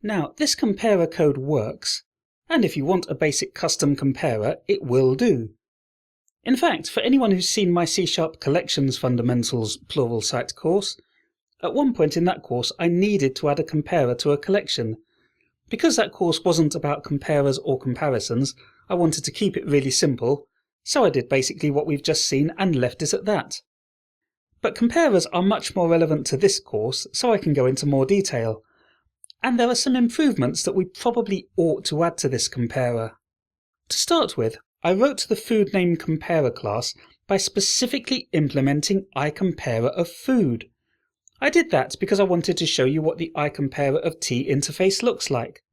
Now, this comparer code works, and if you want a basic custom comparer, it will do. In fact, for anyone who's seen my C# Collections Fundamentals Pluralsight course, at one point in that course I needed to add a comparer to a collection. Because that course wasn't about comparers or comparisons, I wanted to keep it really simple, so I did basically what we've just seen and left it at that. But comparers are much more relevant to this course, so I can go into more detail. And there are some improvements that we probably ought to add to this comparer. To start with, I wrote the food name comparer class by specifically implementing iComparer of food. I did that because I wanted to show you what the iComparer of T interface looks like.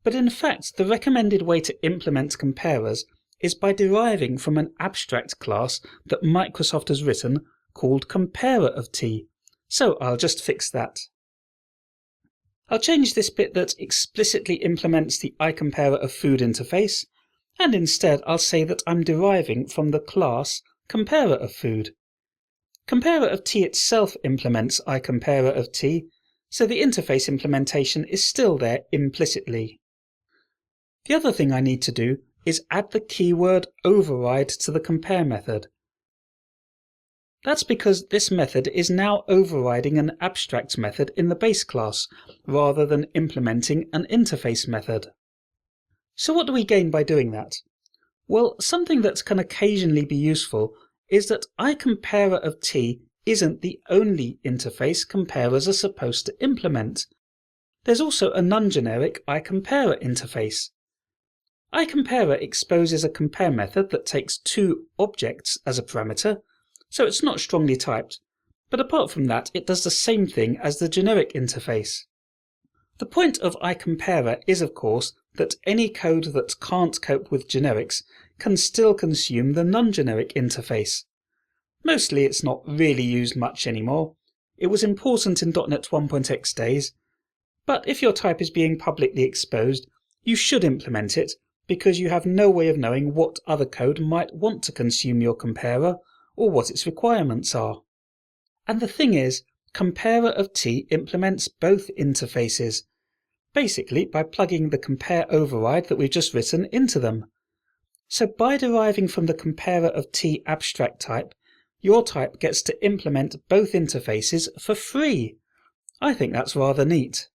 But in fact, the recommended way to implement comparers is by deriving from an abstract class that Microsoft has written called Comparer of T, so I'll just fix that. I'll change this bit that explicitly implements the iComparer of food interface, and instead I'll say that I'm deriving from the class Comparer of food. Comparer of T itself implements iComparer of T, so the interface implementation is still there implicitly. The other thing I need to do is add the keyword override to the compare method. That's because this method is now overriding an abstract method in the base class, rather than implementing an interface method. So what do we gain by doing that? Well, something that can occasionally be useful is that iComparer of T isn't the only interface comparers are supposed to implement. There's also a non-generic iComparer interface. iComparer exposes a compare method that takes two objects as a parameter, so it's not strongly typed, but apart from that it does the same thing as the generic interface. The point of iComparer is of course that any code that can't cope with generics can still consume the non-generic interface. Mostly it's not really used much anymore. It was important in .NET 1.x days, but if your type is being publicly exposed, you should implement it because you have no way of knowing what other code might want to consume your comparer or what its requirements are. And the thing is, Comparer of T implements both interfaces, basically by plugging the compare override that we've just written into them. So by deriving from the Comparer of T abstract type, your type gets to implement both interfaces for free. I think that's rather neat.